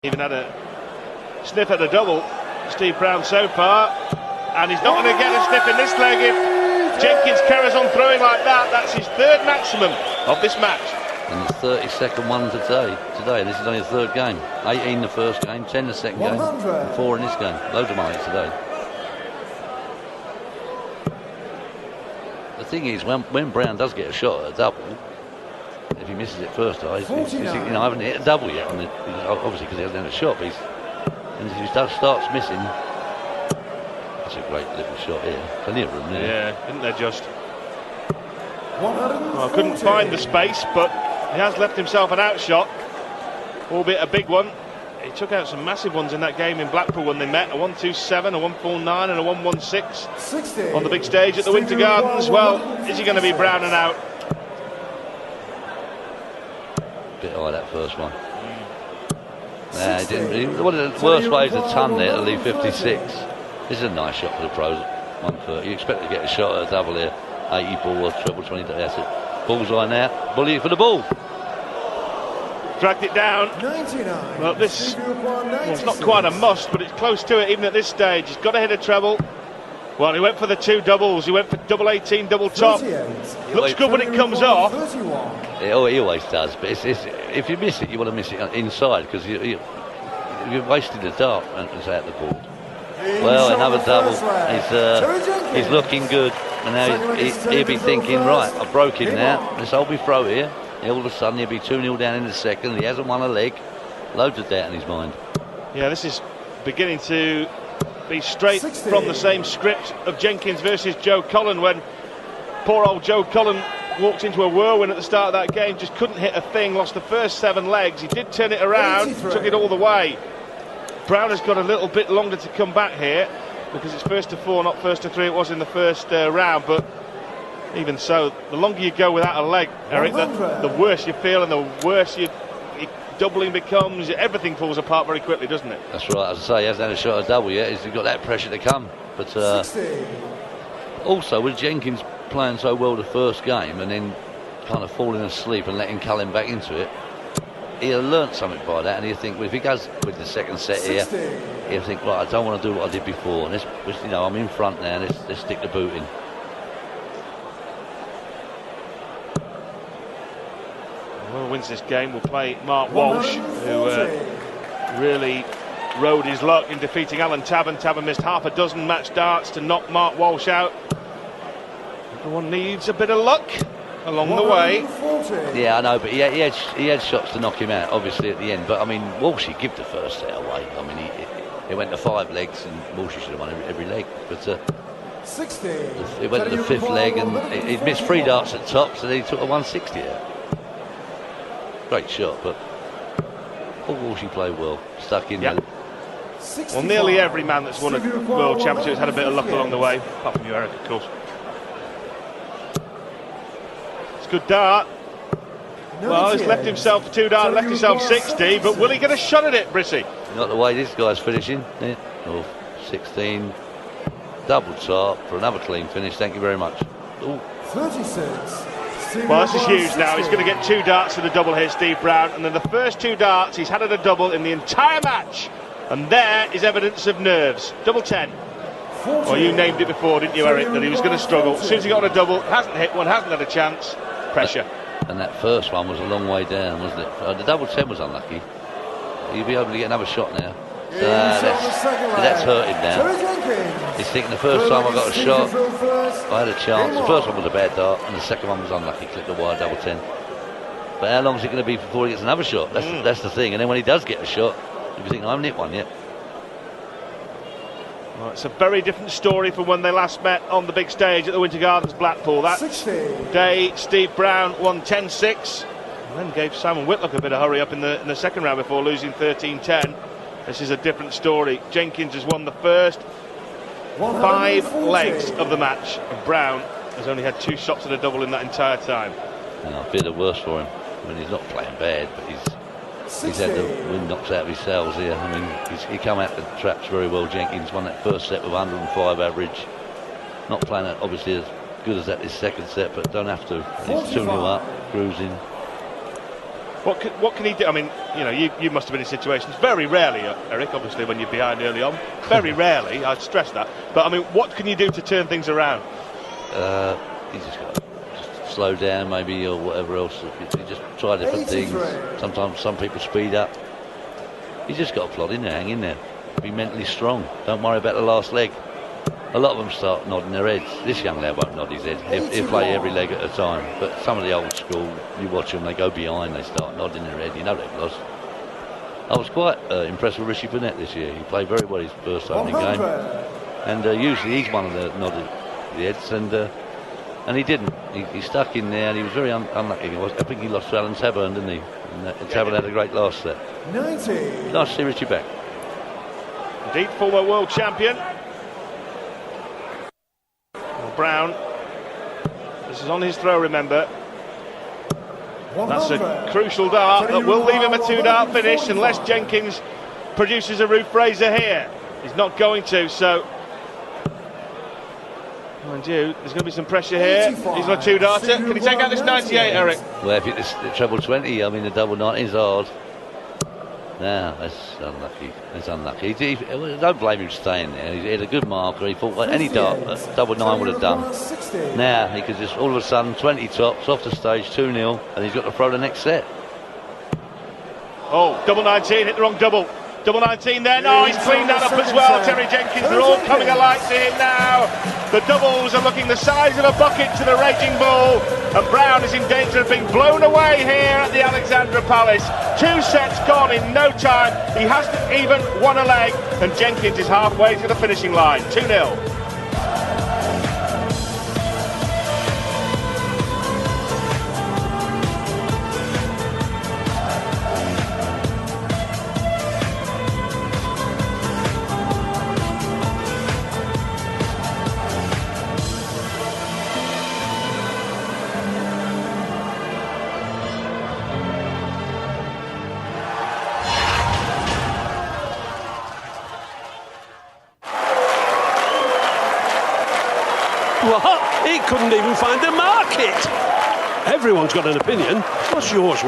Even had a sniff at a double, Steve Brown so far, and he's not going to get a sniff in this leg if Jenkins carries on throwing like that. That's his third maximum of this match. And the 32nd one today. This is only the third game. 18 the first game, 10 the second game, and 4 in this game. Loads of money today. The thing is, when Brown does get a shot at a double, if he misses it first, I haven't hit a double yet. Obviously, because he hasn't had a shot. But and if he starts missing, that's a great little shot here. Plenty of room there. Yeah, isn't there just? Well, I couldn't find the space, but he has left himself an outshot, albeit a big one. He took out some massive ones in that game in Blackpool when they met, a 1-2-7, a 1-4-9 and a 1-1-6 on the big stage at the Winter Gardens. Well, is he going to be Browning out? Bit high that first one. Nah, he didn't. One of the worst ways to ton there to leave 56. This is a nice shot for the pros at 130. You expect to get a shot at a double here. 80 ball or treble 20. That's it. Bullseye now. Bully for the ball. Dragged it down. 99. Well, it's not quite a must, but it's close to it even at this stage. He's got to hit a treble. Well, he went for the 2 doubles. He went for double 18, double top. Looks good when it comes off. He always does, but if you miss it, you want to miss it inside, because you're wasting the dart and it's out the board. Well, another double. He's looking good, and now he'll be thinking, right, I've broken now. Let's hold me throw here. And all of a sudden he'll be 2-0 down in the second. He hasn't won a leg. Loads of doubt in his mind. Yeah, this is beginning to be straight from the same script of Jenkins versus Joe Cullen, when poor old Joe Cullen walked into a whirlwind at the start of that game, just couldn't hit a thing, lost the first 7 legs. He did turn it around, took it all the way. Brown has got a little bit longer to come back here, because it's first to 4, not first to 3. It was in the first round, but even so, the longer you go without a leg, Eric, the worse you feel, and the worse your doubling becomes. Everything falls apart very quickly, doesn't it? That's right. As I say, he hasn't had a shot at double yet. He's got that pressure to come. But also, with Jenkins playing so well the first game and then kind of falling asleep and letting Cullen back into it, he'll learn something by that, and he'll think, well, if he goes with the second set here, he'll think, right, I don't want to do what I did before. I'm in front now. Let's stick the boot in. Whoever wins this game will play Mark Walsh, who really rode his luck in defeating Alan Taban. Taban missed half a dozen match darts to knock Mark Walsh out. Everyone needs a bit of luck along the way. Yeah, I know, but he had shots to knock him out, obviously, at the end. But I mean, Walsh, he gave the first set away. I mean, he went to 5 legs, and Walsh should have won every leg. But he went to the 5th leg, and he missed 3 darts at top, so then he took a 160 out. Great shot, but Walshy played well, stuck in there. Well, nearly every man that's won a World Championship has had a bit of luck along the way, apart from you, Eric, of course. It's a good dart. Well, he's left himself 2 darts, left himself 60, but will he get a shot at it, Brissy? Not the way this guy's finishing. Yeah. 16, double top for another clean finish. Thank you very much. Ooh. 36. Well, this is huge now. He's going to get 2 darts to the double here, Steve Brown, and then the first 2 darts he's had at a double in the entire match, and there is evidence of nerves. Double 10. Well, you named it before, didn't you, Eric, that he was going to struggle. As soon as he got on a double, hasn't hit one, hasn't had a chance. Pressure. And that first one was a long way down, wasn't it? The double 10 was unlucky. He'll be able to get another shot now. That's hurt him now. He's thinking, the first time I got a shot, I had a chance. The first one was a bad dart, and the second one was unlucky. Clipped the wire, double 10. But how long is it going to be before he gets another shot? That's the thing. And then when he does get a shot, he'll be thinking, I haven't hit one yet. Well, it's a very different story from when they last met on the big stage at the Winter Gardens, Blackpool. That day, Steve Brown won 10-6, and then gave Simon Whitlock a bit of hurry up in the second round before losing 13-10. This is a different story. Jenkins has won the first 5 legs of the match, and Brown has only had 2 shots at a double in that entire time. I feel the worst for him. I mean, he's not playing bad, but he's had the wind knocks out of his sails here. I mean, he come out the traps very well. Jenkins won that first set with 105 average. Not playing it obviously as good as that this second set, but don't have to. He's 2-0 up, cruising. What can he do? I mean, you know, you must have been in situations very rarely, Eric. Obviously, when you're behind early on, very rarely. I'd stress that. But I mean, what can you do to turn things around? He's just got to slow down, maybe, or whatever else. You just try different things. Sometimes some people speed up. You just got to plod in there, hang in there, be mentally strong. Don't worry about the last leg. A lot of them start nodding their heads. This young lad won't nod his head. He'll play every leg at a time. But some of the old school, you watch them, they go behind, they start nodding their head. You know they've lost. I was quite impressed with Rishi Burnett this year. He played very well his first opening game. And usually he's one of the nodded heads, and he didn't. He stuck in there, and he was very unlucky. I think he lost to Alan Taburn, didn't he? And Taburn had a great last set. 90. Nice to see Richie back. Indeed, former world champion. Brown, this is on his throw, remember. That's a crucial dart that will leave him a 2-dart finish unless Jenkins produces a Ruth Fraser here. He's not going to, so mind you, there's going to be some pressure here. He's on a 2-darter. Can he take out this 98, Eric? Well, if it's the treble 20, I mean, the double 90 is hard. No, that's unlucky. That's unlucky. Don't blame him staying there. He had a good marker. He thought any dart, double 9 would have done. Now he could just all of a sudden 20 tops off the stage, 2-0, and he's got to throw the next set. Oh, double 19, hit the wrong double. Double 19 there. No, he's cleaned that up as well. Terry Jenkins, they're all coming alike to him now. The doubles are looking the size of a bucket to the Raging Bull, and Brown is in danger of being blown away here at the Alexandra Palace. 2 sets gone in no time. He hasn't even won a leg, and Jenkins is halfway to the finishing line. 2-0. What? He couldn't even find a market. Everyone's got an opinion. What's yours?